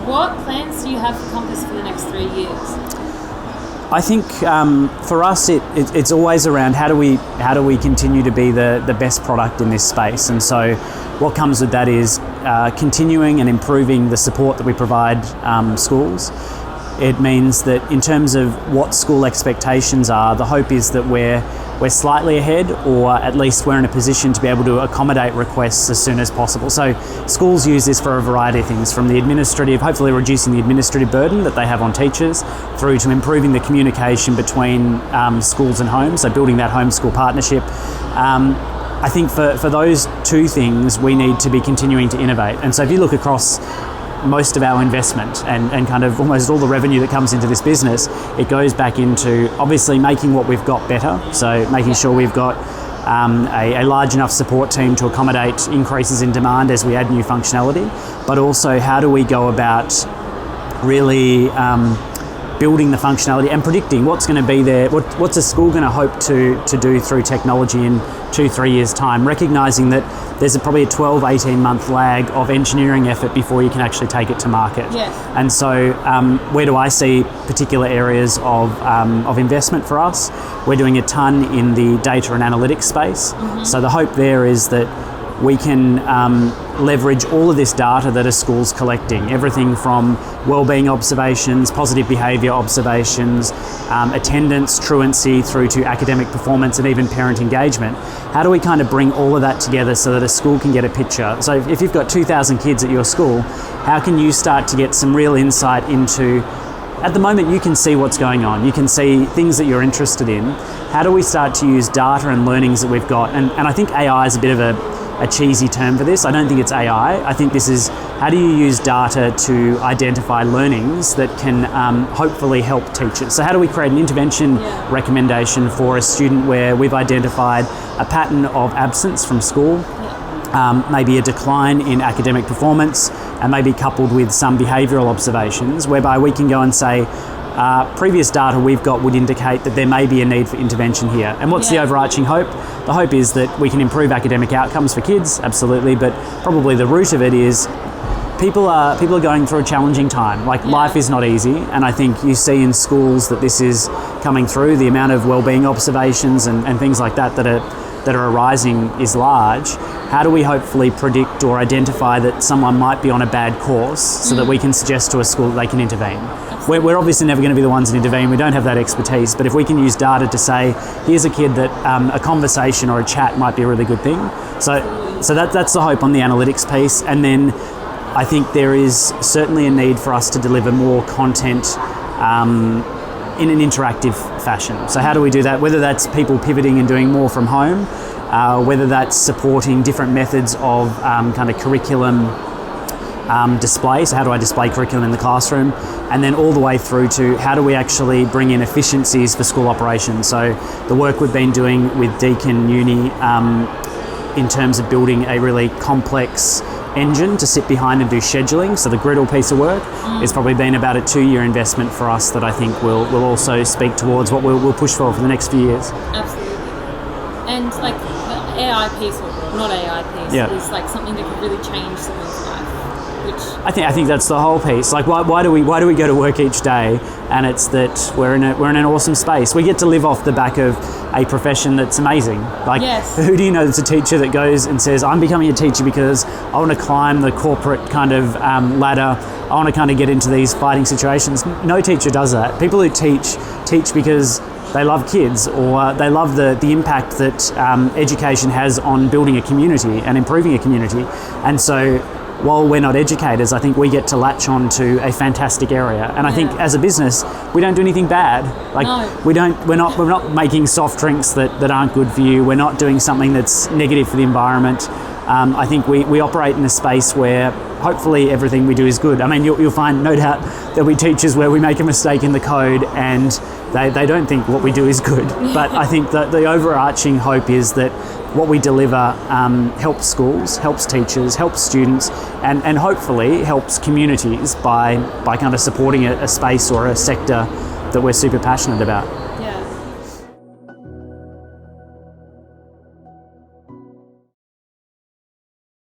what plans do you have for Compass for the next 3 years? I think for us, it's always around how do we continue to be the best product in this space, and so what comes with that is continuing and improving the support that we provide schools. It means that in terms of what school expectations are, the hope is that we're slightly ahead, or at least we're in a position to be able to accommodate requests as soon as possible. So schools use this for a variety of things, from the administrative, hopefully reducing the administrative burden that they have on teachers, through to improving the communication between schools and homes, so building that home-school partnership. I think for those two things, we need to be continuing to innovate. And so if you look across most of our investment and kind of almost all the revenue that comes into this business, it goes back into obviously making what we've got better. So making sure we've got a large enough support team to accommodate increases in demand as we add new functionality, but also how do we go about really building the functionality and predicting what's going to be there, what's a school going to hope to do through technology in 2-3 years time, recognising that there's probably a 12-18 month lag of engineering effort before you can actually take it to market. Yes. And so where do I see particular areas of investment for us? We're doing a ton in the data and analytics space. Mm-hmm. So the hope there is that we can leverage all of this data that a school's collecting, everything from wellbeing observations, positive behaviour observations, attendance, truancy, through to academic performance and even parent engagement. How do we kind of bring all of that together so that a school can get a picture? So if you've got 2,000 kids at your school, how can you start to get some real insight into, at the moment you can see what's going on, you can see things that you're interested in. How do we start to use data and learnings that we've got? And I think AI is a bit of a cheesy term for this. I don't think it's AI. I think this is how do you use data to identify learnings that can hopefully help teachers. So how do we create an intervention recommendation for a student where we've identified a pattern of absence from school, maybe a decline in academic performance, and maybe coupled with some behavioural observations, whereby we can go and say, previous data we've got would indicate that there may be a need for intervention here. And what's the overarching hope? The hope is that we can improve academic outcomes for kids, absolutely, but probably the root of it is people are going through a challenging time. Life is not easy, and I think you see in schools that this is coming through. The amount of wellbeing observations and things like that are arising is large. How do we hopefully predict or identify that someone might be on a bad course so that we can suggest to a school that they can intervene? We're obviously never going to be the ones that intervene. We don't have that expertise, but if we can use data to say, here's a kid that a conversation or a chat might be a really good thing. So that's the hope on the analytics piece. And then I think there is certainly a need for us to deliver more content in an interactive fashion. So how do we do that? Whether that's people pivoting and doing more from home, whether that's supporting different methods of kind of curriculum display, so how do I display curriculum in the classroom, and then all the way through to how do we actually bring in efficiencies for school operations. So the work we've been doing with Deakin Uni in terms of building a really complex engine to sit behind and do scheduling, so the Griddle piece of work has probably been about a 2-year investment for us that I think will also speak towards what we'll push for the next few years. Absolutely. And like the AI piece, or not AI piece, is like something that could really change someone's life. I think that's the whole piece. Like, why do we go to work each day? And it's that we're in an awesome space. We get to live off the back of a profession that's amazing. Like, who do you know that's a teacher that goes and says, I'm becoming a teacher because I want to climb the corporate kind of ladder. I want to kind of get into these fighting situations. No teacher does that. People who teach because they love kids, or they love the impact that education has on building a community and improving a community. And so while we're not educators, I think we get to latch on to a fantastic area. And I think as a business, we don't do anything bad. We're not making soft drinks that aren't good for you. We're not doing something that's negative for the environment. I think we operate in a space where hopefully everything we do is good. I mean, you'll find, no doubt, there'll be teachers where we make a mistake in the code and they don't think what we do is good. But I think that the overarching hope is that what we deliver helps schools, helps teachers, helps students, and hopefully helps communities by kind of supporting a space or a sector that we're super passionate about.